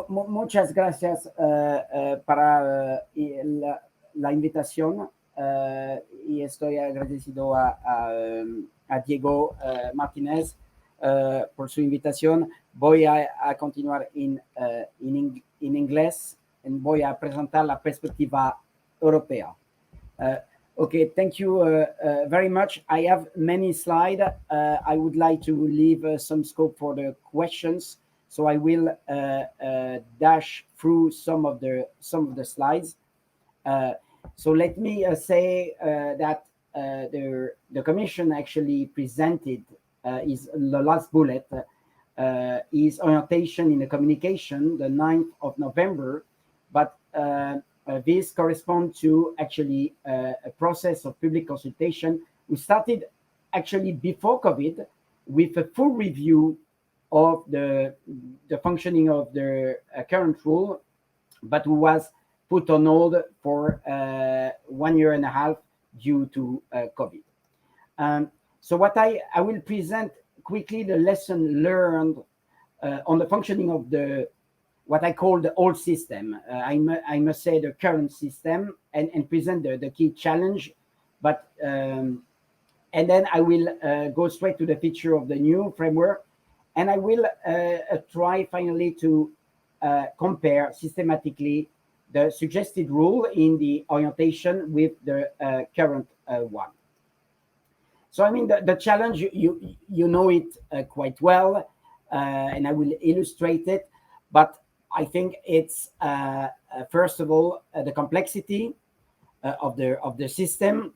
Muchas gracias para la invitación y estoy agradecido a Diego Martínez por su invitación. Voy a continuar en inglés y voy a presentar la perspectiva europea. Okay, thank you very much. I have many slides. I would like to leave some scope for the questions, so I will dash through some of the slides. So let me say that the Commission actually presented is the last bullet is orientation in the communication, the 9th of November, but this corresponds to actually a process of public consultation. We started actually before COVID with a full review of the functioning of the current rule, but was put on hold for 1 year and a half due to COVID. So what I will present quickly the lesson learned on the functioning of what I call the old system. I must say the current system and present the key challenge, but and then I will go straight to the feature of the new framework, and I will try finally to compare systematically the suggested rule in the orientation with the current one. So I mean the challenge, you know it quite well, and I will illustrate it, but I think it's first of all the complexity of the system.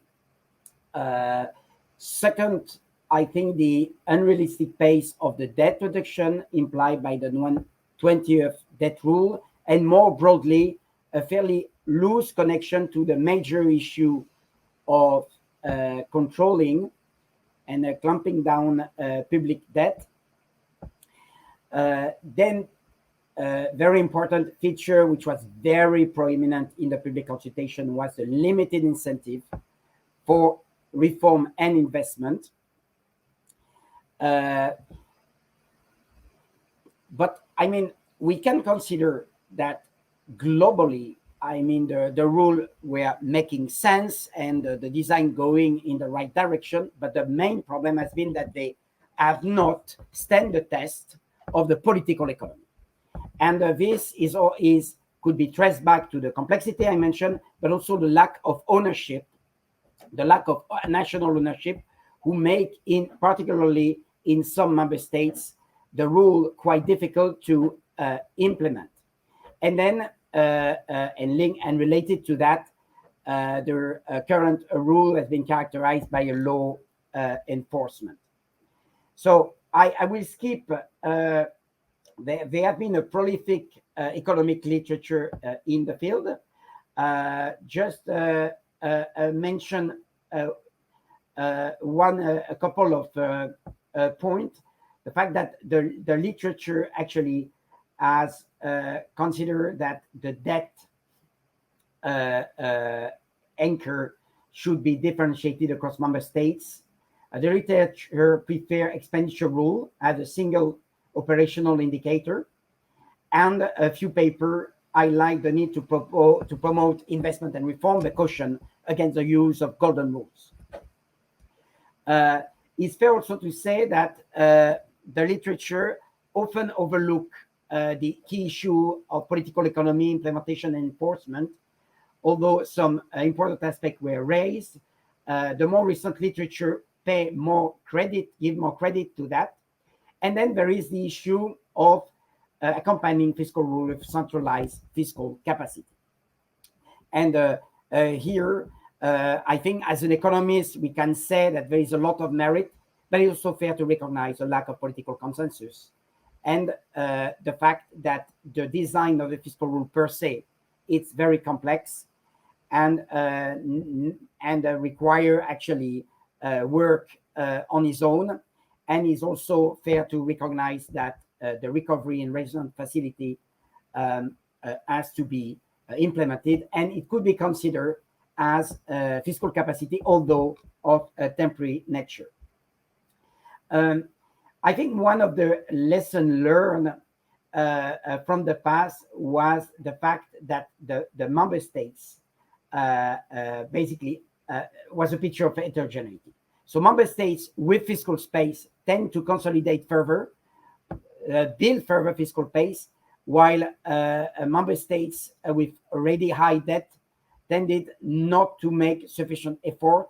Second, I think the unrealistic pace of the debt reduction implied by the 20th debt rule, and more broadly, a fairly loose connection to the major issue of controlling and clamping down public debt. Then very important feature, which was very prominent in the public consultation, was the limited incentive for reform and investment. But I mean, we can consider that globally, I mean, the rule were making sense and the design going in the right direction. But the main problem has been that they have not stand the test of the political economy. And this could be traced back to the complexity I mentioned, but also the lack of ownership, the lack of national ownership, who make, particularly in some member states, the rule quite difficult to implement. And then, and related to that, the current rule has been characterized by a low enforcement. So I will skip. There have been a prolific economic literature in the field. Just mention a couple of points. The fact that the literature actually has considered that the debt anchor should be differentiated across member states. The literature prefer expenditure rule as a single operational indicator, and a few papers highlight the need to promote investment and reform, the caution against the use of golden rules. It's fair also to say that the literature often overlook the key issue of political economy, implementation, and enforcement, although some important aspects were raised. The more recent literature give more credit to that. And then there is the issue of accompanying fiscal rule with centralized fiscal capacity. And here, I think as an economist, we can say that there is a lot of merit, but it's also fair to recognize a lack of political consensus. And the fact that the design of the fiscal rule per se, it's very complex and require actually work on its own. And it's also fair to recognize that the recovery and resilience facility has to be implemented, and it could be considered as fiscal capacity, although of a temporary nature. I think one of the lessons learned from the past was the fact that the member states basically was a picture of heterogeneity. So member states with fiscal space tend to consolidate further, build further fiscal base, while member states with already high debt tended not to make sufficient effort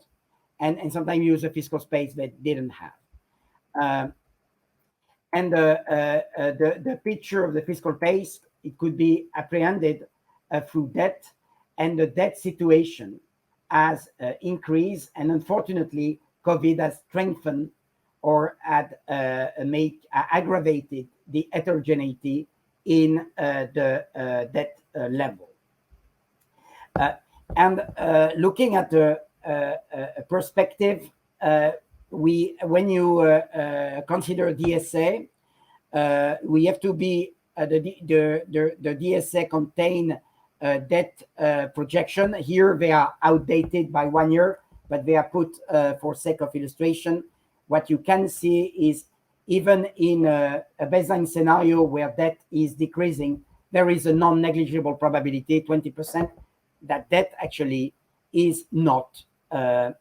and sometimes use a fiscal space they didn't have. And the picture of the fiscal base, it could be apprehended through debt, and the debt situation has increased, and unfortunately, COVID has strengthened or had aggravated the heterogeneity in the debt level. And looking at the perspective, when you consider DSA, we have to be the DSA contain debt projection. Here they are outdated by 1 year, but they are put for sake of illustration. What you can see is even in a baseline scenario where debt is decreasing, there is a non-negligible probability, 20%, that debt actually is not on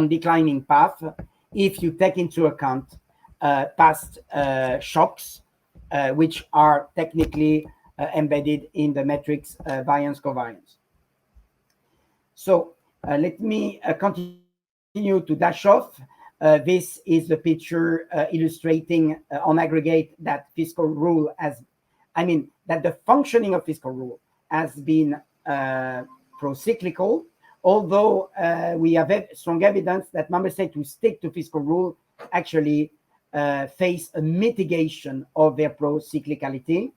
declining path if you take into account past shocks, which are technically embedded in the metrics variance covariance. So let me continue to dash off. This is the picture illustrating on aggregate that fiscal rule that the functioning of fiscal rule has been pro-cyclical, although we have strong evidence that member states who stick to fiscal rule actually face a mitigation of their pro-cyclicality.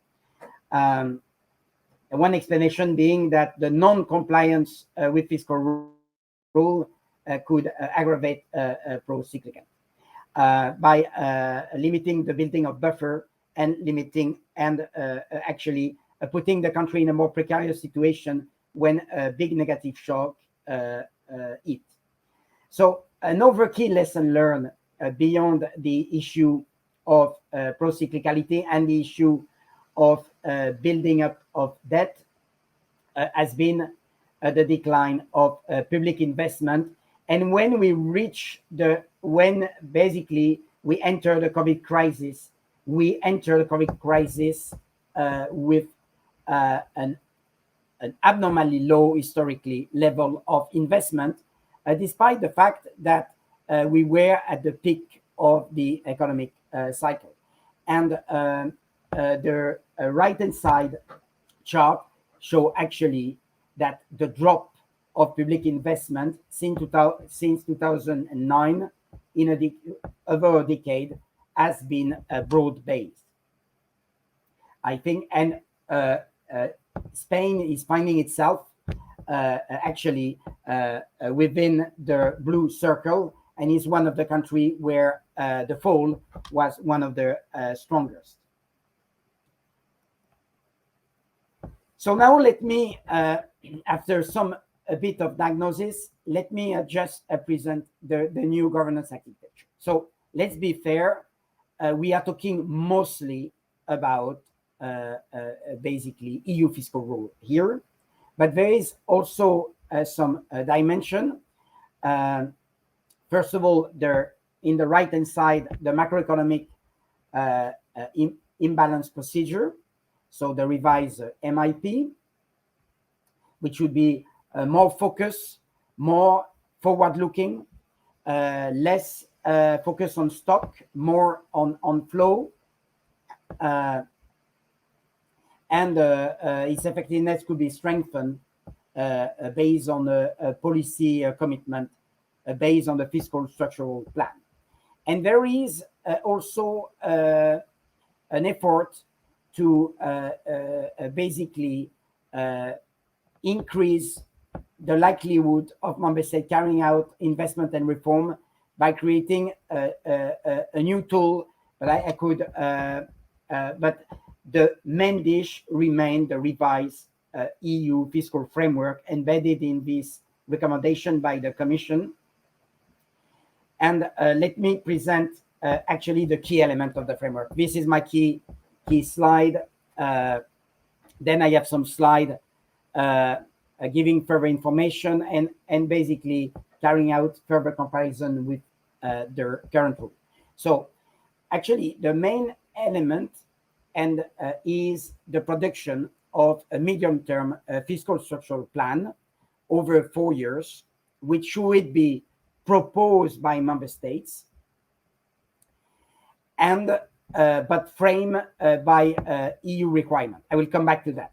One explanation being that the non-compliance with fiscal rule could aggravate pro-cyclical by limiting the building of buffer and limiting and actually putting the country in a more precarious situation when a big negative shock hit. So another key lesson learned beyond the issue of pro-cyclicality and the issue of building up of debt has been the decline of public investment. And when basically we enter the COVID crisis, with an abnormally low historically level of investment, despite the fact that we were at the peak of the economic cycle. And the right-hand side chart show actually that the drop of public investment since 2009 over a decade has been broad-based. I think, and Spain is finding itself actually within the blue circle, and is one of the countries where the fall was one of the strongest. So now let me, after a bit of diagnosis, let me just present the new governance architecture. So let's be fair, we are talking mostly about basically EU fiscal rule here, but there is also some dimension. First of all, in the right-hand side, the macroeconomic imbalance procedure, so the revised MIP, which would be more focused, more forward-looking, less focus on stock, more on flow, and its effectiveness could be strengthened based on a policy commitment, based on the fiscal structural plan. And there is also an effort to basically increase the likelihood of member states carrying out investment and reform by creating a new tool. But but the main dish remained the revised EU fiscal framework embedded in this recommendation by the Commission. And let me present actually the key element of the framework. This is my key slide. Then I have some slide giving further information and basically carrying out further comparison with their current rule. So actually the main element is the production of a medium-term fiscal structural plan over 4 years, which should be proposed by member states and but framed by EU requirement. I will come back to that.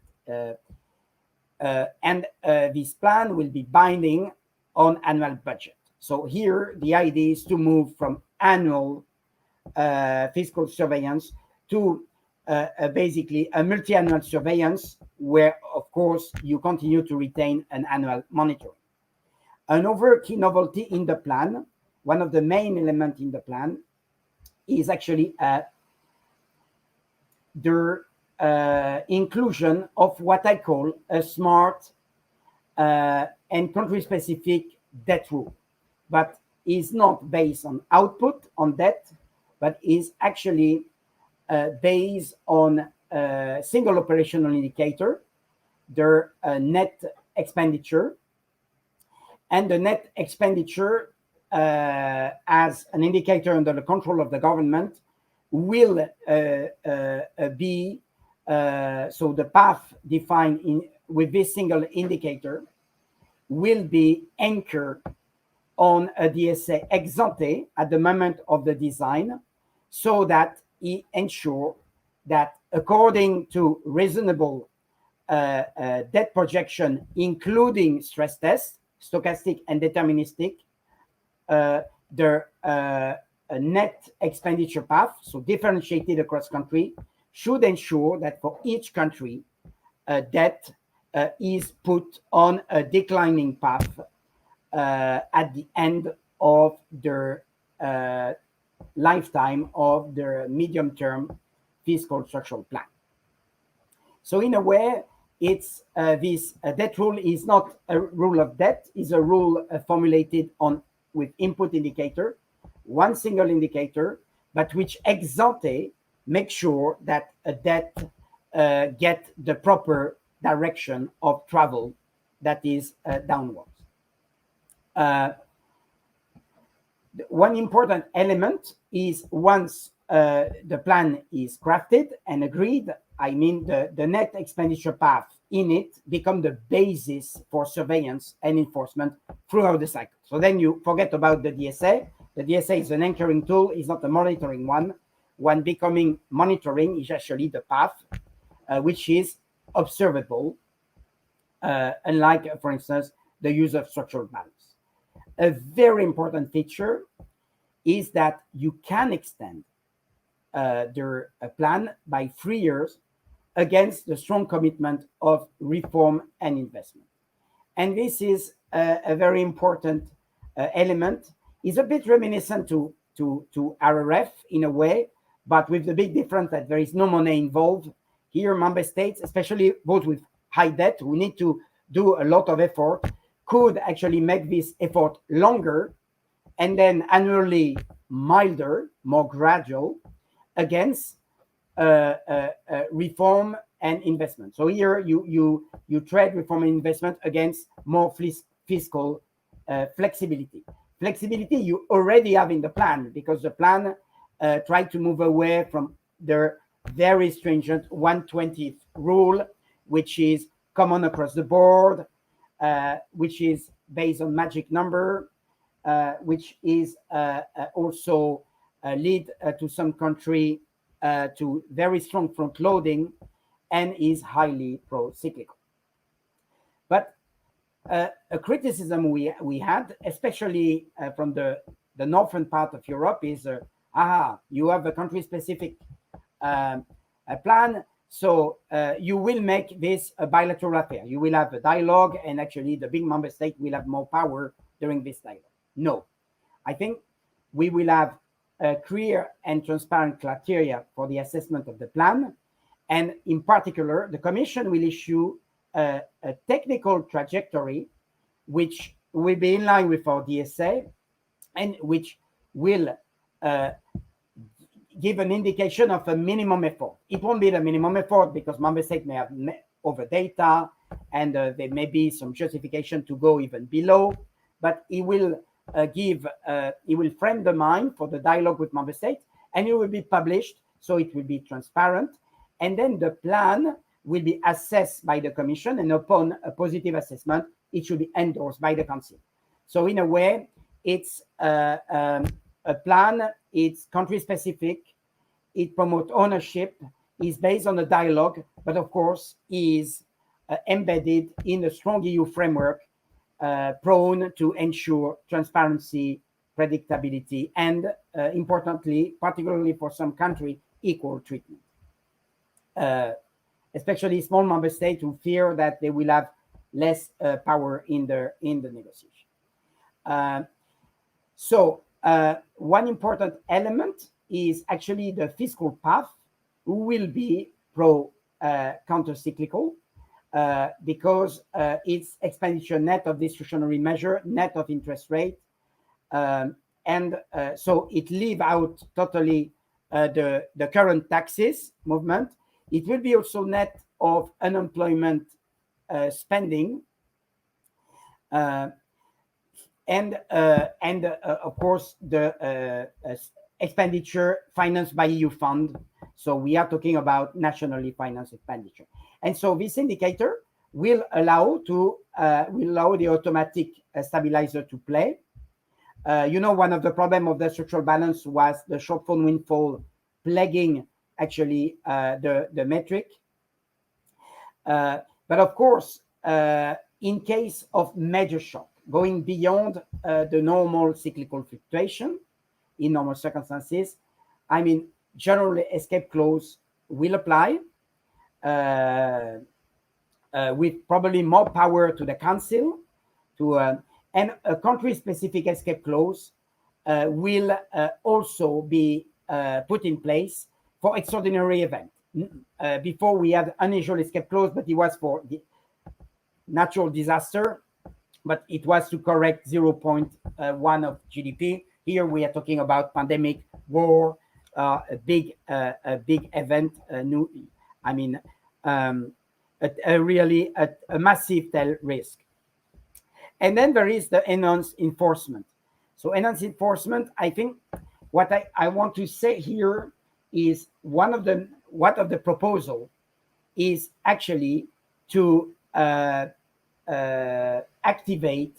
And this plan will be binding on annual budget. So here the idea is to move from annual fiscal surveillance to basically a multi-annual surveillance where, of course, you continue to retain an annual monitoring. Another key novelty in the plan, one of the main elements in the plan, is actually the inclusion of what I call a smart and country-specific debt rule, but is not based on output on debt, but is actually based on a single operational indicator, their net expenditure, and the net expenditure as an indicator under the control of the government will be so the path defined with this single indicator will be anchored on a DSA ex ante at the moment of the design, so that it ensures that according to reasonable debt projection, including stress tests, stochastic and deterministic, the net expenditure path, so differentiated across country, should ensure that for each country, debt is put on a declining path at the end of their lifetime of their medium-term fiscal structural plan. So in a way, it's this debt rule is not a rule of debt, is a rule formulated with input indicator, one single indicator, but which ex ante make sure that a debt get the proper direction of travel that is downwards. One important element is once the plan is crafted and agreed, I mean the net expenditure path in it become the basis for surveillance and enforcement throughout the cycle. So then you forget about the DSA. The DSA is an anchoring tool, is not a monitoring one. When becoming monitoring is actually the path, which is observable, unlike, for instance, the use of structural balance. A very important feature is that you can extend their plan by 3 years against the strong commitment of reform and investment. And this is a very important element. It's a bit reminiscent to RRF in a way, but with the big difference that there is no money involved. Here, member states, especially those with high debt, who need to do a lot of effort, could actually make this effort longer and then annually milder, more gradual, against reform and investment. So here you trade reform and investment against more fiscal flexibility. Flexibility you already have in the plan, because the plan tried to move away from their very stringent 1/20th rule, which is common across the board, which is based on magic number, which is also lead to some country to very strong front loading and is highly pro-cyclical. But a criticism we had, especially from the northern part of Europe, is you have a country-specific plan, so you will make this a bilateral affair. You will have a dialogue, and actually the big member state will have more power during this dialogue. No, I think we will have a clear and transparent criteria for the assessment of the plan, and in particular, the Commission will issue a technical trajectory which will be in line with our DSA and which will give an indication of a minimum effort. It won't be the minimum effort because member states may have over data, and there may be some justification to go even below, but it will frame the mind for the dialogue with member states, and it will be published, so it will be transparent. And then the plan will be assessed by the Commission, and upon a positive assessment, it should be endorsed by the Council. So in a way, it's a plan, it's country-specific, it promotes ownership, is based on a dialogue, but of course is embedded in a strong EU framework, prone to ensure transparency, predictability, and importantly, particularly for some countries, equal treatment. Especially small member states who fear that they will have less power in the negotiation. So one important element is actually the fiscal path, who will be counter-cyclical, because it's expenditure net of discretionary measure, net of interest rate, and so it leave out totally the current taxes movement. It will be also net of unemployment spending, and of course the expenditure financed by EU fund. So we are talking about nationally financed expenditure, and so this indicator will allow the automatic stabilizer to play. One of the problems of the structural balance was the shortfall windfall plaguing actually the metric. But of course, in case of major shock, going beyond the normal cyclical fluctuation in normal circumstances, generally escape clause will apply, with probably more power to the Council, and a country-specific escape clause will also be put in place for extraordinary event. Before we had unusual escape clause, but it was for the natural disaster, but it was to correct 0.1 of GDP. Here we are talking about pandemic, war, a big event, really a massive tail risk. And then there is the enhanced enforcement. So enhanced enforcement, I think what I want to say here is what of the proposal is actually to activate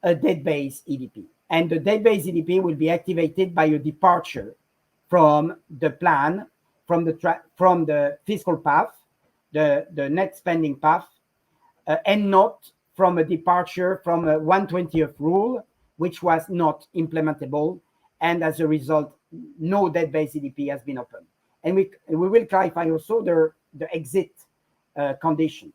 a debt-based EDP. And the debt-based EDP will be activated by a departure from the plan, from the fiscal path, the net spending path, and not from a departure from a 1/20th rule, which was not implementable, and as a result, no debt-based EDP has been opened. And we will clarify also the exit condition.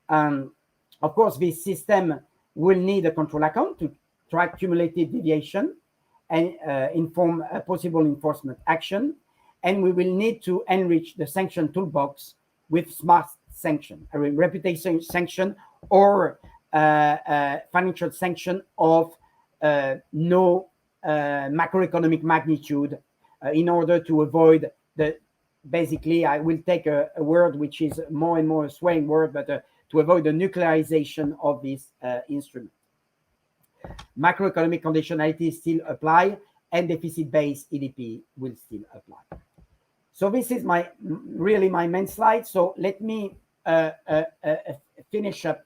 Of course, this system will need a control account to track cumulative deviation and inform a possible enforcement action. And we will need to enrich the sanction toolbox with smart sanction, a reputation sanction, or financial sanction of no macroeconomic magnitude, in order to avoid basically, I will take a word which is more and more a swaying word, but to avoid the nuclearization of this instrument. Macroeconomic conditionality still apply, and deficit-based EDP will still apply. So this is really my main slide. So let me finish up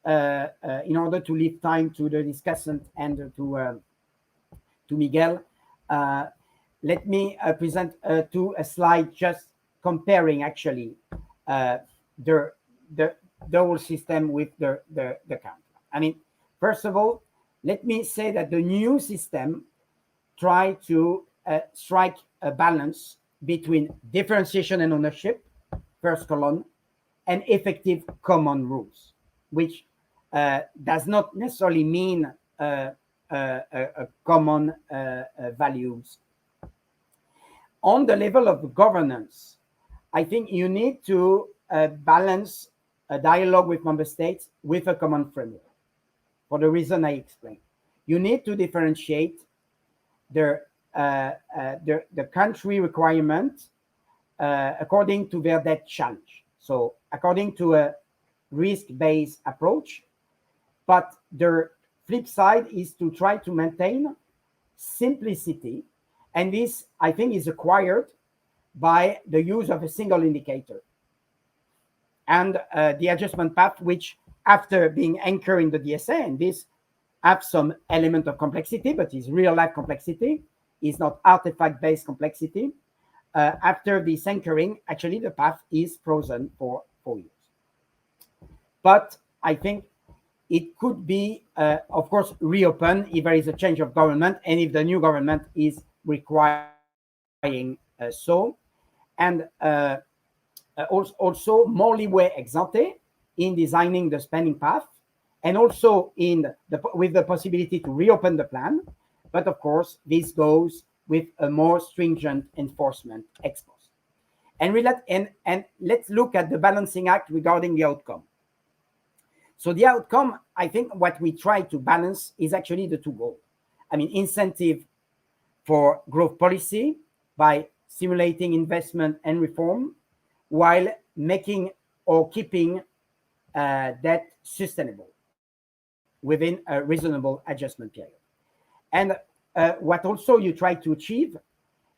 in order to leave time to the discussant and to Miguel. Let me present a slide just comparing actually the whole system with the counter. First of all, let me say that the new system try to strike a balance between differentiation and ownership, first column, and effective common rules, which does not necessarily mean common values. On the level of governance, I think you need to balance a dialogue with member states with a common framework, for the reason I explained. You need to differentiate the the country requirement according to their debt challenge. So according to a risk-based approach, but the flip side is to try to maintain simplicity, and this, I think, is acquired by the use of a single indicator and the adjustment path, which after being anchored in the DSA, and this have some element of complexity, but is real life complexity, is not artifact-based complexity. After this anchoring, actually the path is frozen for 4 years. But I think it could be, of course, reopened if there is a change of government and if the new government is requiring so. And also more leeway ex ante in designing the spending path, and also with the possibility to reopen the plan. But of course, this goes with a more stringent enforcement ex post. And let's look at the balancing act regarding the outcome. So the outcome, I think what we try to balance is actually the two goals. I mean, incentive for growth policy by stimulating investment and reform, while making or keeping debt sustainable within a reasonable adjustment period. And what also you try to achieve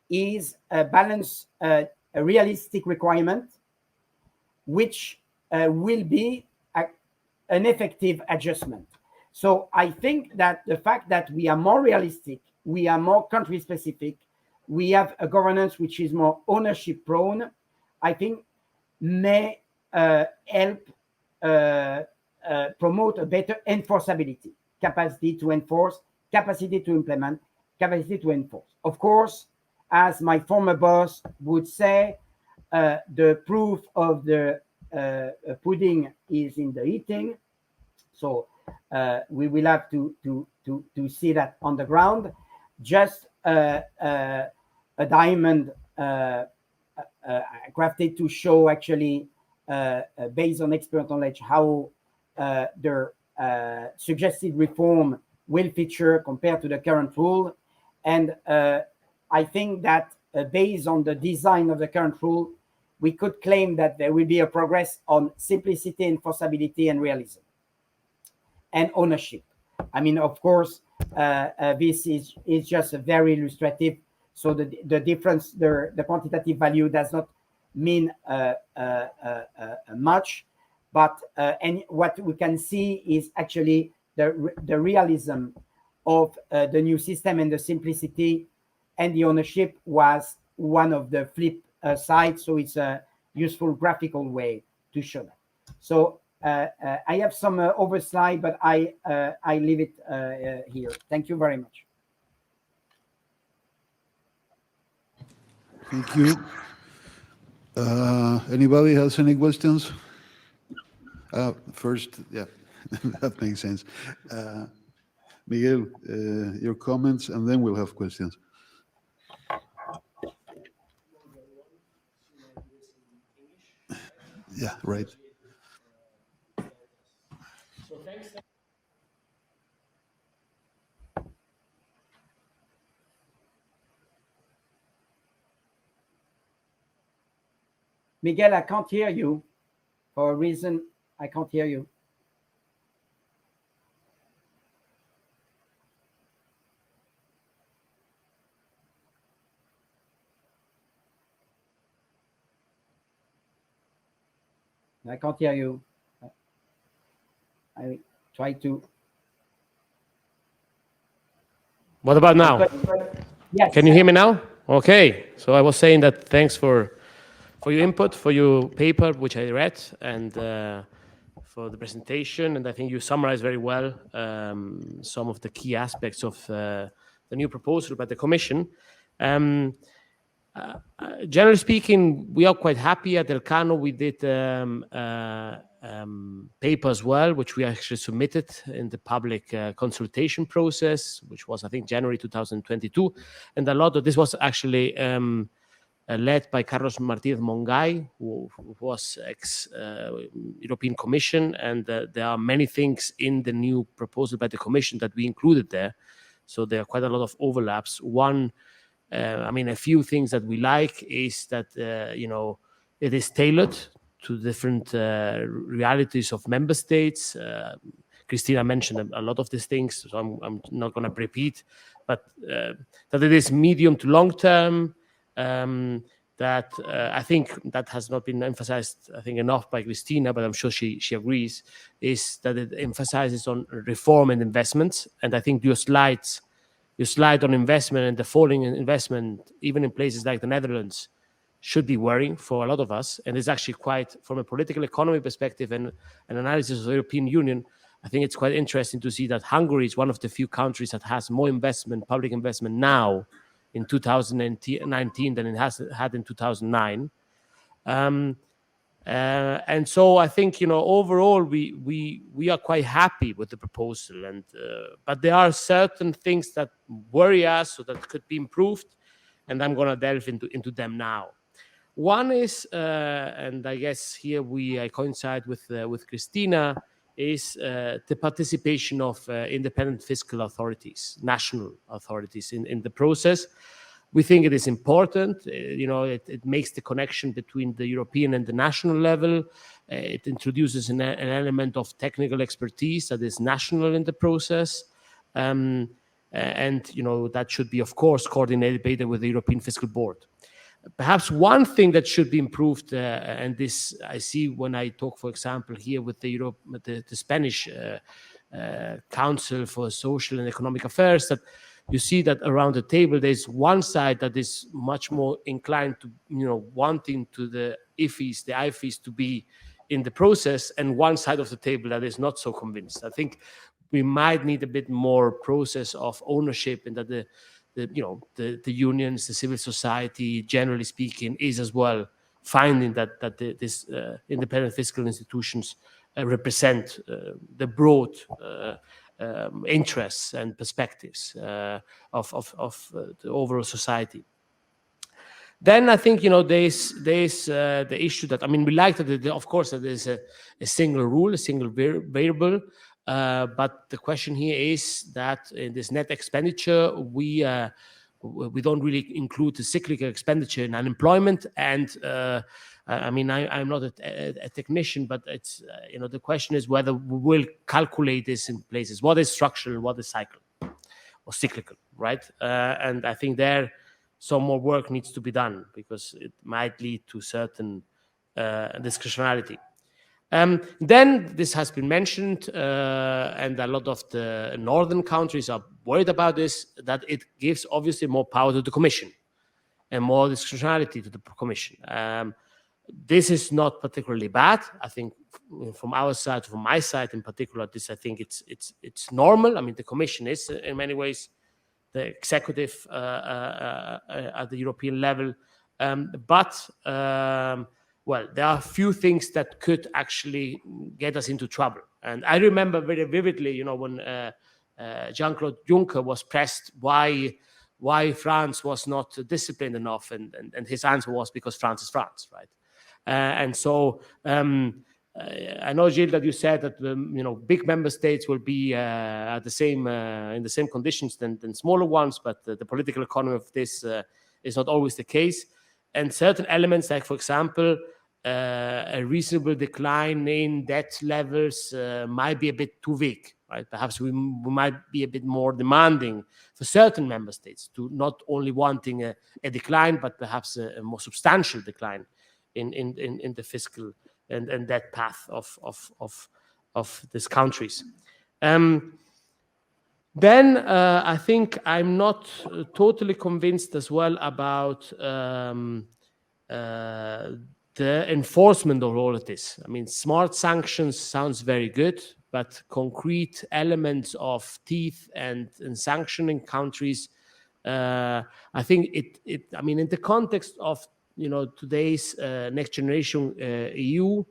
is balance a realistic requirement, which will be an effective adjustment. So I think that the fact that we are more realistic, we are more country specific, we have a governance which is more ownership prone, I think may help promote a better enforceability, capacity to enforce, capacity to implement, capacity to enforce. Of course, as my former boss would say, the proof of the pudding is in the eating. So we will have to see that on the ground. Just a diamond crafted to show actually based on experimental knowledge how the suggested reform will feature compared to the current rule. And I think that based on the design of the current rule, we could claim that there will be a progress on simplicity, enforceability, and realism, and ownership. I mean, of course, this is just a very illustrative. So the difference, the quantitative value does not mean much, but and what we can see is actually the realism of the new system, and the simplicity and the ownership was one of the flip sides. So it's a useful graphical way to show that. So I have some over slide, but I leave it here. Thank you very much. Thank you. Anybody has any questions? First, yeah, that makes sense. Miguel, your comments, and then we'll have questions. Yeah, right. So thanks. Miguel, I can't hear you. For a reason, I can't hear you. I can't hear you. I try to. What about now? Yes. Can you hear me now? Okay. So I was saying that thanks for your input, for your paper, which I read, and for the presentation. And I think you summarized very well some of the key aspects of the new proposal by the Commission. Generally speaking, we are quite happy at Elcano. We did paper as well, which we actually submitted in the public consultation process, which was, I think, January 2022. And a lot of this was actually led by Carlos Martínez Mongai, who was ex-European Commission. And there are many things in the new proposal by the Commission that we included there. So there are quite a lot of overlaps. One I mean, a few things that we like is that, it is tailored to different realities of member states. Christina mentioned a lot of these things, so I'm not going to repeat, but that it is medium to long term, that I think that has not been emphasized, I think, enough by Christina, but I'm sure she agrees, is that it emphasizes on reform and investments. And I think your slide on investment and the falling in investment, even in places like the Netherlands, should be worrying for a lot of us. And it's actually quite, from a political economy perspective and an analysis of the European Union, I think it's quite interesting to see that Hungary is one of the few countries that has more investment, public investment now in 2019 than it has had in 2009. And so I think, overall, we are quite happy with the proposal. And but there are certain things that worry us or that could be improved, and I'm going to delve into them now. One is, and I guess here I coincide with Christina, is the participation of independent fiscal authorities, national authorities in the process. We think it is important. It makes the connection between the European and the national level. It introduces an element of technical expertise that is national in the process. And that should be, of course, coordinated with the European Fiscal Board. Perhaps one thing that should be improved, and this I see when I talk, for example, here with the Spanish Council for Social and Economic Affairs, that you see that around the table there's one side that is much more inclined to, wanting to the IFIs to be in the process, and one side of the table that is not so convinced. I think we might need a bit more process of ownership, and that the unions, the civil society, generally speaking, is as well finding that this independent fiscal institutions represent the broad interests and perspectives of the overall society. Then I think there's the issue that, we like that of course that there's a single rule, a single variable. But the question here is that in this net expenditure, we don't really include the cyclical expenditure in unemployment. And I'm not a technician, but it's the question is whether we will calculate this in places. What is structural? What is cyclical, right? And I think there some more work needs to be done, because it might lead to certain discretionality. Then this has been mentioned, and a lot of the northern countries are worried about this, that it gives obviously more power to the Commission and more discretionality to the Commission. This is not particularly bad. I think from our side, from my side in particular, I think it's normal. The Commission is in many ways the executive at the European level, but well, there are a few things that could actually get us into trouble. And I remember very vividly, when Jean-Claude Juncker was pressed why France was not disciplined enough, and his answer was because France is France, right? And so I know, Gilles, that you said that big member states will be at the same in the same conditions than smaller ones, but the political economy of this is not always the case. And certain elements, like for example, a reasonable decline in debt levels might be a bit too weak, right? Perhaps we might be a bit more demanding for certain member states to not only wanting a decline, but perhaps a more substantial decline in the fiscal and debt path of these countries. Then I think I'm not totally convinced as well about the enforcement of all of this. Smart sanctions sounds very good, but concrete elements of teeth and sanctioning countries, I think in the context of today's next generation EU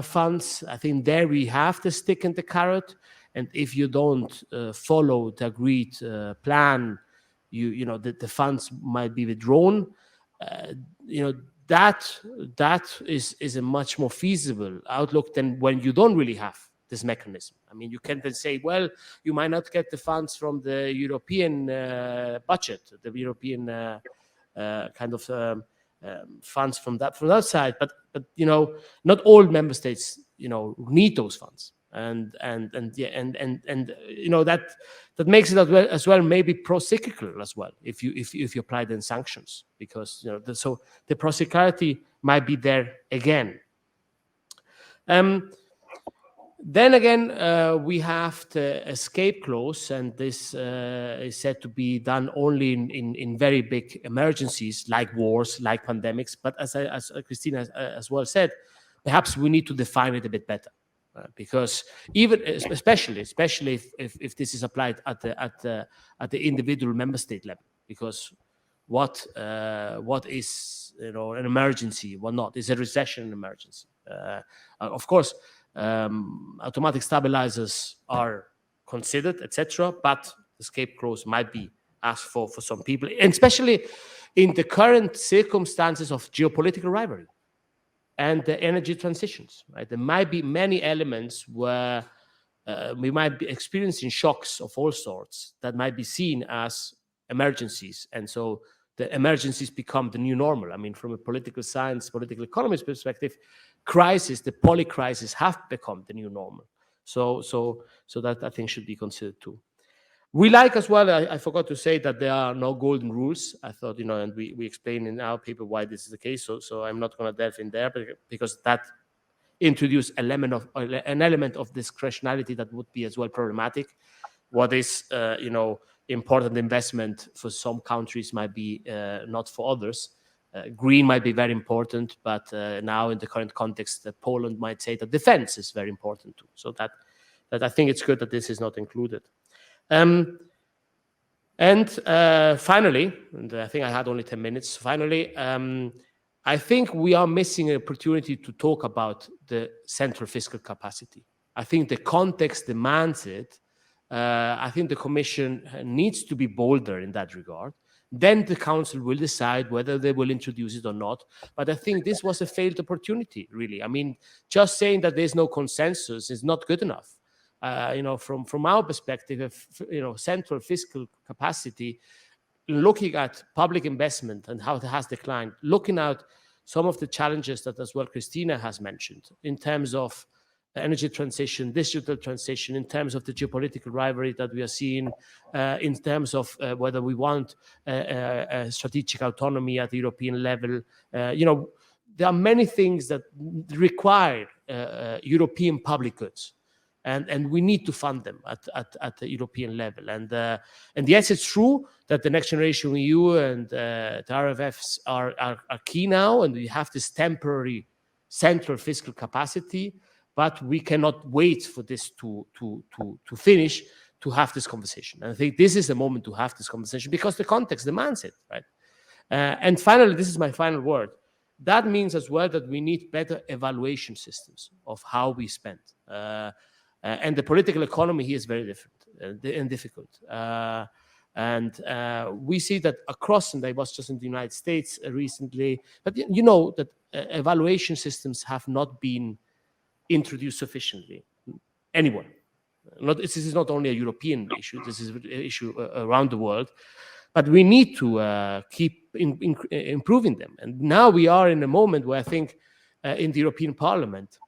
funds, I think there we have the stick and the carrot. And if you don't follow the agreed plan, the funds might be withdrawn. That is a much more feasible outlook than when you don't really have this mechanism. I mean, you can then say, well, you might not get the funds from the European budget, the European kind of funds from that side, but you know, not all member states, you know, need those funds, and you know, that makes it as well maybe pro-cyclical as well if you apply then sanctions, because you know so the procyclicality might be there again. Then again, we have the escape clause, and this is said to be done only in very big emergencies like wars, like pandemics. But as Christina as well said, perhaps we need to define it a bit better, because even especially if this is applied at the individual member state level, because what is, you know, an emergency, what not? Is a recession an emergency? Of course. Automatic stabilizers are considered, etc., but the escape clause might be asked for some people, and especially in the current circumstances of geopolitical rivalry and the energy transitions. Right, there might be many elements where we might be experiencing shocks of all sorts that might be seen as emergencies, and so the emergencies become the new normal. I mean, from a political science, political economist perspective, crisis, the polycrisis, have become the new normal. So that I think should be considered too. We like as well, I forgot to say that there are no golden rules. I thought, you know, and we explain in our paper why this is the case. So I'm not going to delve in there, because that introduce an element of discretionality that would be as well problematic. What is, you know, important investment for some countries might be not for others. Green might be very important, but now in the current context, Poland might say that defense is very important too. So that I think it's good that this is not included. And finally, and I think I had only 10 minutes. Finally, I think we are missing an opportunity to talk about the central fiscal capacity. I think the context demands it. I think the Commission needs to be bolder in that regard. Then the Council will decide whether they will introduce it or not. But I think this was a failed opportunity, really. I mean, just saying that there's no consensus is not good enough. You know, from our perspective, you know, central fiscal capacity, looking at public investment and how it has declined, looking at some of the challenges that as well Christina has mentioned in terms of energy transition, digital transition, in terms of the geopolitical rivalry that we are seeing, in terms of whether we want strategic autonomy at the European level. You know, there are many things that require European public goods. And we need to fund them at the European level. And yes, it's true that the Next Generation EU and the RFFs are key now, and we have this temporary central fiscal capacity, but we cannot wait for this to finish to have this conversation. And I think this is the moment to have this conversation because the context demands it, right? And finally, this is my final word. That means as well that we need better evaluation systems of how we spend. And the political economy here is very different and difficult. And we see that across, and I was just in the United States recently, but you know that evaluation systems have not been introduced sufficiently anywhere. This is not only a European issue, this is an issue around the world, but we need to keep improving them. And now we are in a moment where I think in the European Parliament,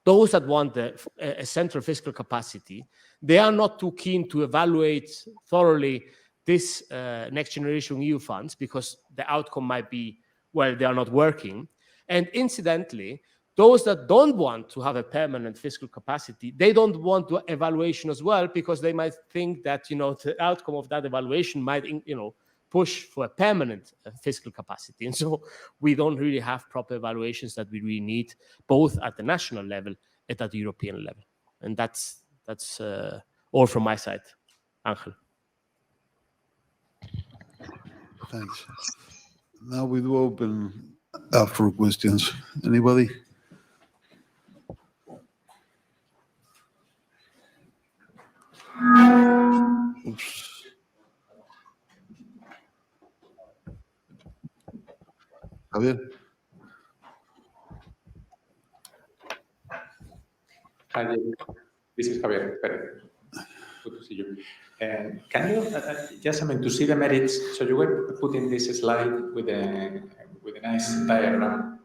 those that want a central fiscal capacity, they are not too keen to evaluate thoroughly this Next Generation EU funds because the outcome might be, well, they are not working. And incidentally, those that don't want to have a permanent fiscal capacity, they don't want to evaluation as well because they might think that, you know, the outcome of that evaluation might, you know, push for a permanent fiscal capacity. And so we don't really have proper evaluations that we really need, both at the national level and at the European level. And that's all from my side. Angel. Thanks. Now we do open up for questions. Anybody? Oops. Javier. Hi, this is Javier Perez. Good to see you. Can you just, to see the merits? So you were putting this slide with a nice diagram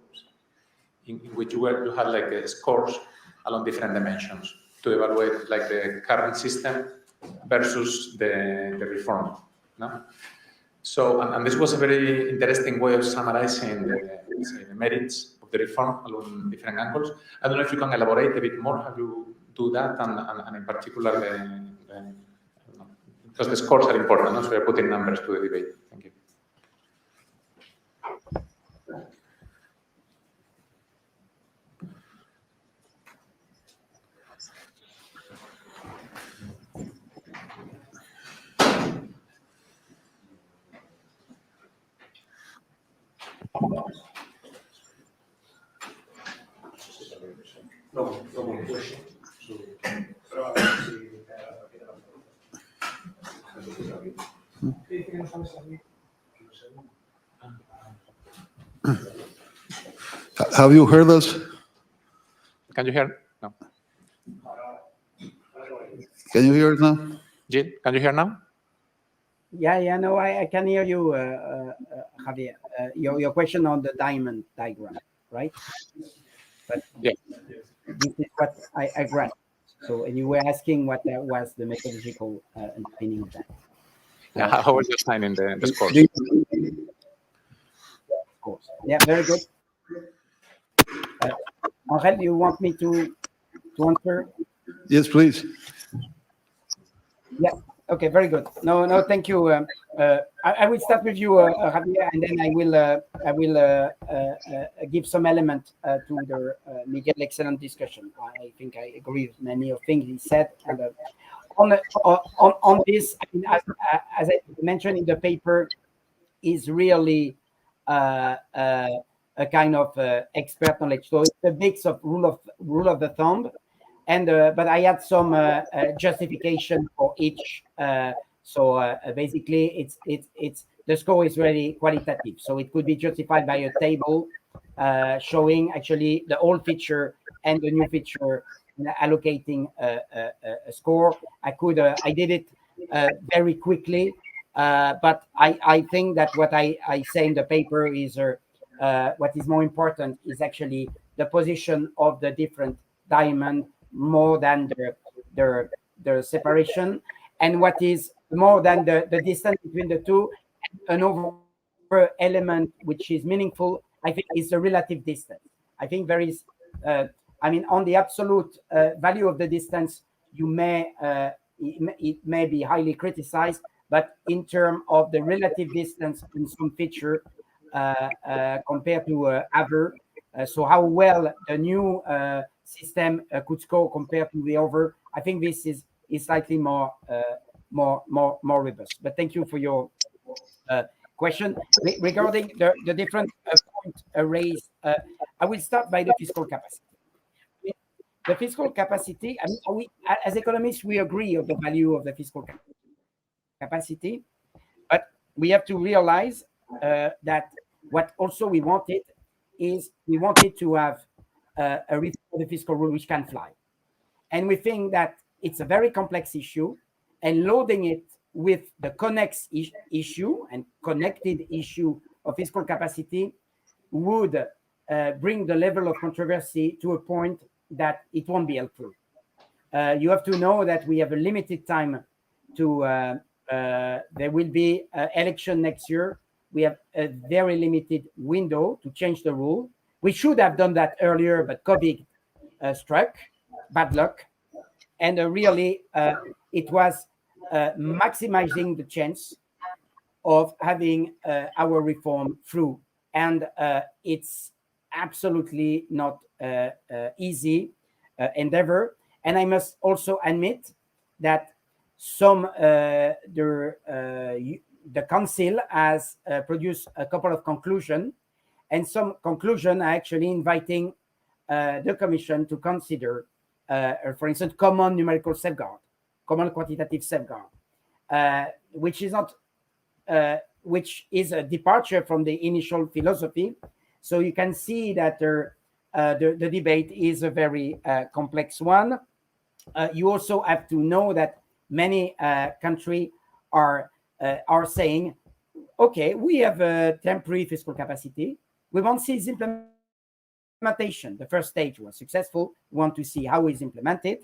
in which you had like scores along different dimensions to evaluate like the current system versus the reform. No? So, and this was a very interesting way of summarizing the merits of the reform along different angles. I don't know if you can elaborate a bit more how you do that, and in particular because the scores are important, no? So we're putting numbers to the debate. Thank you. No more question. Have you heard us? Can you hear? No. Can you hear us now? Gilles, can you hear now? Yeah, no, I can hear you, Javier. Your question on the diamond diagram, right? But yeah, this is what I grant. So, and you were asking what was the methodological underpinning of that. Yeah, how was you assigning the scores? Yeah, of course. Yeah, very good. Angel, do you want me to answer? Yes, please. Yeah. Okay. Very good. No. Thank you. I will start with you, Javier, and then I will give some element to the Miguel excellent discussion. I think I agree with many of things he said. And on this, I mean, as I mentioned in the paper, is really a kind of expert knowledge. So it's a mix of rule of the thumb. And but I had some justification for each. So basically, it's the score is really qualitative. So it could be justified by a table showing actually the old feature and the new feature, allocating a score. I did it very quickly, but I think that what I say in the paper is what is more important is actually the position of the different diamond more than the separation, and what is more than the distance between the two. An overall element which is meaningful, I think, is the relative distance. I think there is, I mean, on the absolute value of the distance, it may be highly criticized, but in terms of the relative distance in some feature compared to other, so how well the new system could score compared to the other, I think this is slightly more robust. But thank you for your question regarding the different points raised. I will start by the fiscal capacity. The fiscal capacity. I mean, we as economists we agree on the value of the fiscal capacity, but we have to realize that what also we wanted to have a reform of the fiscal rule which can fly. And we think that it's a very complex issue, and loading it with the connex issue and connected issue of fiscal capacity would bring the level of controversy to a point that it won't be helpful. You have to know that we have a limited time to, there will be an election next year. We have a very limited window to change the rule. We should have done that earlier, but COVID struck, bad luck. And really, it was maximizing the chance of having our reform through. And it's absolutely not easy endeavor. And I must also admit that some the council has produced a couple of conclusions, and some conclusion are actually inviting the Commission to consider, for instance, common numerical safeguard, common quantitative safeguard, which is a departure from the initial philosophy. So you can see that the debate is a very complex one. You also have to know that many countries are saying, okay, we have a temporary fiscal capacity. We want to see its implementation. The first stage was successful. We want to see how it's implemented.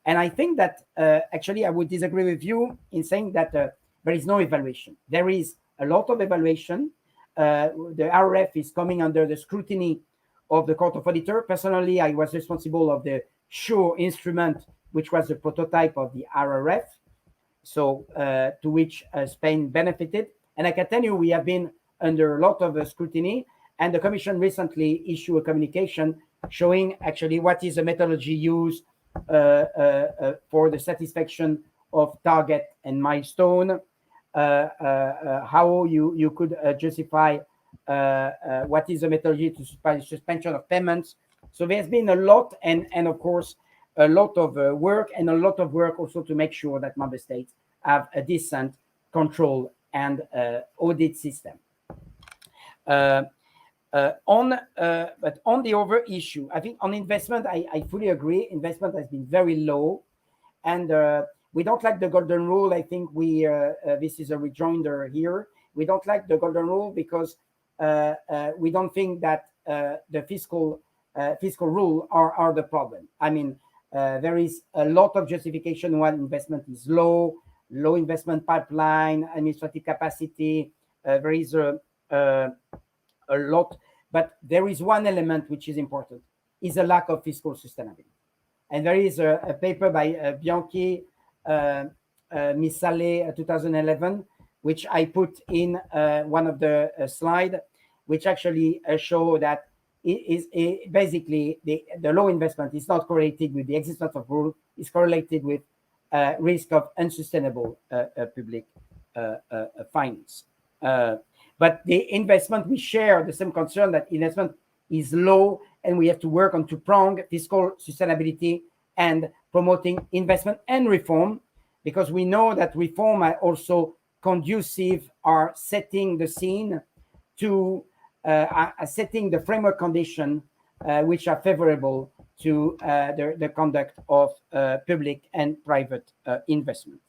And I think that actually I would disagree with you in saying that there is no evaluation. There is a lot of evaluation. The RRF is coming under the scrutiny of the Court of Auditor. Personally, I was responsible of the SURE instrument, which was the prototype of the RRF, so to which Spain benefited. And I can tell you, we have been under a lot of scrutiny, and the Commission recently issued a communication showing actually what is the methodology used for the satisfaction of target and milestone, how you could justify what is the methodology to suspension of payments. So there's been a lot, and of course, a lot of work, and a lot of work also to make sure that member states have a decent control and audit system. But on the other issue, I think on investment, I fully agree. Investment has been very low, and we don't like the golden rule. I think this is a rejoinder here. We don't like the golden rule because we don't think that the fiscal rule are the problem. I mean, there is a lot of justification why investment is low investment pipeline, administrative capacity. There is a lot, but there is one element which is important, is a lack of fiscal sustainability. And there is a paper by Bianchi, Misale, 2011, which I put in one of the slides, which actually show that basically the low investment is not correlated with the existence of rule, is correlated with risk of unsustainable public finance. But the investment, we share the same concern that investment is low, and we have to work on two-pronged fiscal sustainability and promoting investment and reform, because we know that reform are also conducive, are setting the scene to setting the framework condition which are favorable to the conduct of public and private investment.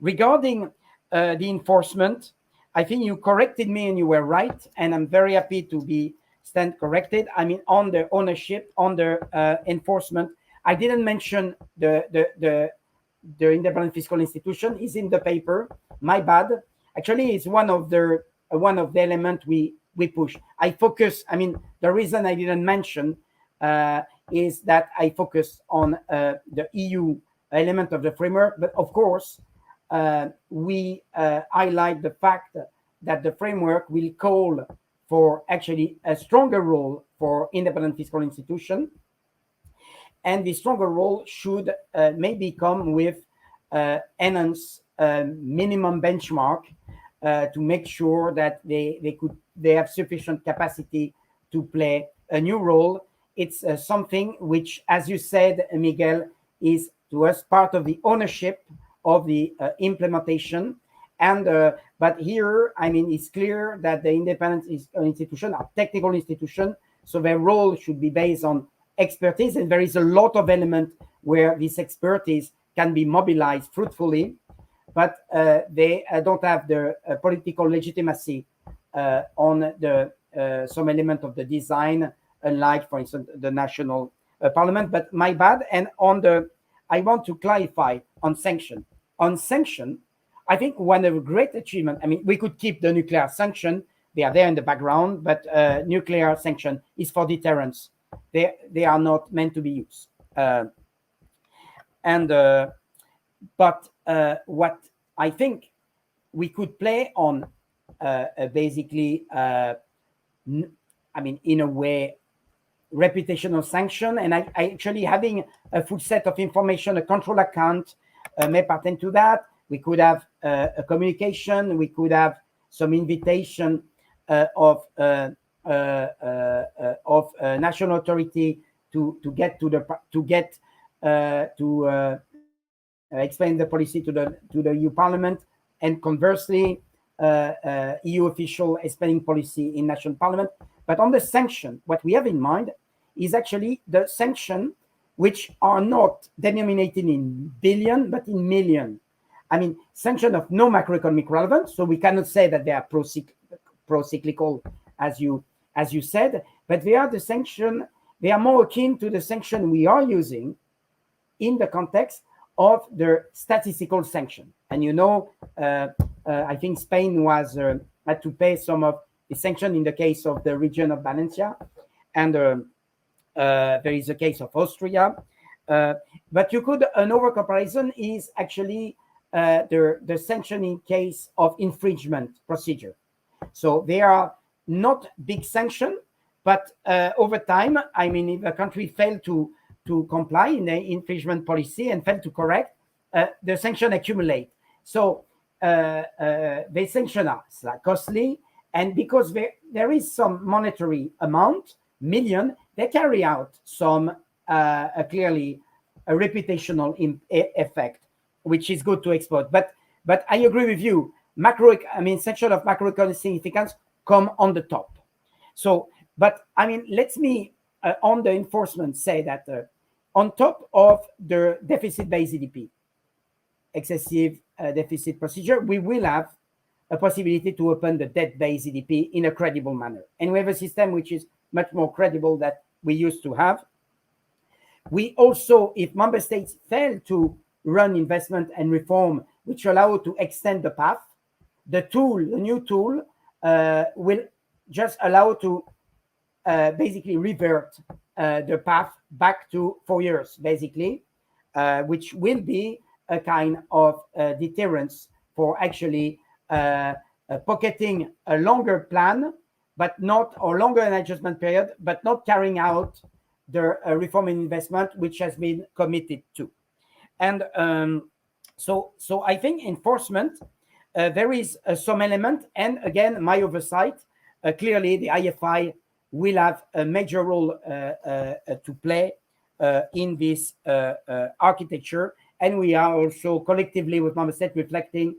Regarding the enforcement, I think you corrected me and you were right, and I'm very happy to stand corrected. I mean, on the ownership, on the enforcement, I didn't mention the independent fiscal institution. Is in the paper. My bad. Actually, it's one of the elements we push. I focus. I mean, the reason I didn't mention is that I focus on the EU element of the framework. But of course, we highlight the fact that the framework will call for actually a stronger role for independent fiscal institution. And the stronger role should maybe come with enhanced minimum benchmark to make sure that they have sufficient capacity to play a new role. It's something which, as you said, Miguel, is to us part of the ownership of the implementation. And but here, I mean, it's clear that the independent institution are technical institution, so their role should be based on expertise, and there is a lot of element where this expertise can be mobilized fruitfully, but they don't have the political legitimacy on the some element of the design, unlike, for instance, the national parliament. But my bad. And I want to clarify on sanction. On sanction, I think one of the great achievements, I mean, we could keep the nuclear sanction, they are there in the background, but nuclear sanction is for deterrence. They are not meant to be used. But what I think we could play on basically, I mean, in a way, reputational sanction, and I actually having a full set of information, a control account may pertain to that. We could have a communication, we could have some invitation of national authority to explain the policy to the EU Parliament, and conversely, EU official explaining policy in national parliament. But on the sanction, what we have in mind is actually the sanction which are not denominated in billion, but in million. I mean, sanction of no macroeconomic relevance. So we cannot say that they are pro-cyclical, as you said, but they are the sanction. They are more akin to the sanction we are using in the context of the statistical sanction. And I think Spain had to pay some of the sanction in the case of the region of Valencia, and there is a case of Austria. But another comparison is actually the sanction in case of infringement procedure. So they are not big sanction, but over time, I mean, if a country failed to comply in the infringement policy and failed to correct, the sanction accumulate. So the sanction are costly, and because there is some monetary amount, million, they carry out some clearly a reputational effect, which is good to exploit. But I agree with you. Sanction of macroeconomic significance come on the top. So, but I mean, let me on the enforcement say that on top of the deficit-based GDP, excessive deficit procedure, we will have a possibility to open the debt-based GDP in a credible manner. And we have a system which is much more credible than we used to have. We also, if member states fail to run investment and reform, which allow to extend the path, the new tool will just allow to basically revert the path back to 4 years, basically, which will be a kind of deterrence for actually pocketing a longer plan, or longer an adjustment period, but not carrying out the reform and investment which has been committed to. And so I think enforcement, there is some element, and again, my oversight, clearly the IFI will have a major role to play in this architecture. And we are also collectively with member states reflecting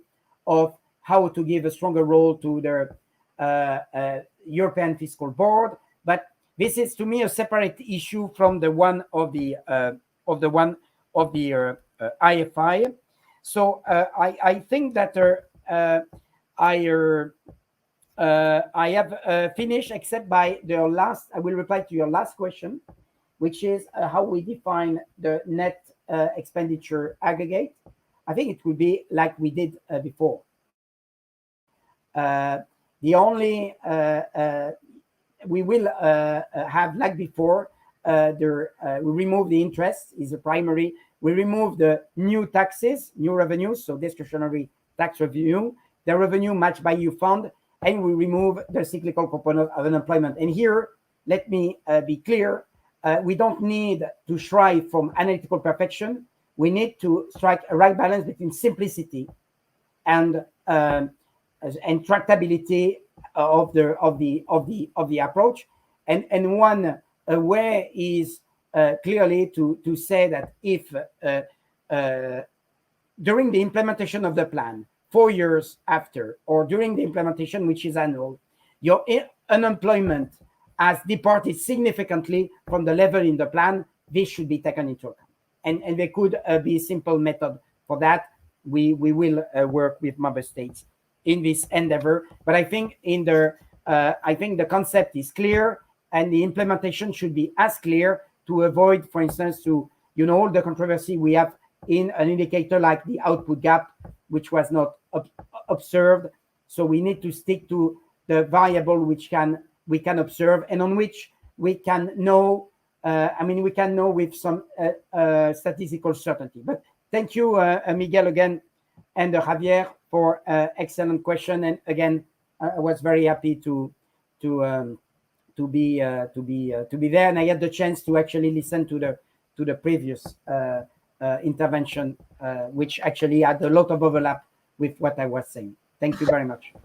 of how to give a stronger role to the European Fiscal Board. But this is, to me, a separate issue from the one of the IFI. So I think that I have finished, except by the last. I will reply to your last question, which is how we define the net expenditure aggregate. I think it will be like we did before. The only we will have, like before, we remove the interest is the primary. We remove the new taxes, new revenues, so discretionary tax revenue, the revenue matched by EU fund, and we remove the cyclical component of unemployment. And here, let me be clear, we don't need to strive from analytical perfection. We need to strike a right balance between simplicity and tractability of the approach. And one way is clearly to say that if during the implementation of the plan, 4 years after, or during the implementation, which is annual, your unemployment has departed significantly from the level in the plan, this should be taken into account. And there could be a simple method for that. We will work with member states in this endeavor. But I think I think the concept is clear, and the implementation should be as clear to avoid, for instance, all the controversy we have in an indicator like the output gap, which was not observed. So we need to stick to the variable which we can observe and on which we can know. We can know with some statistical certainty. But thank you, Miguel, again, and Javier, for excellent question. And again, I was very happy to be there, and I had the chance to actually listen to the previous intervention, which actually had a lot of overlap with what I was saying. Thank you very much.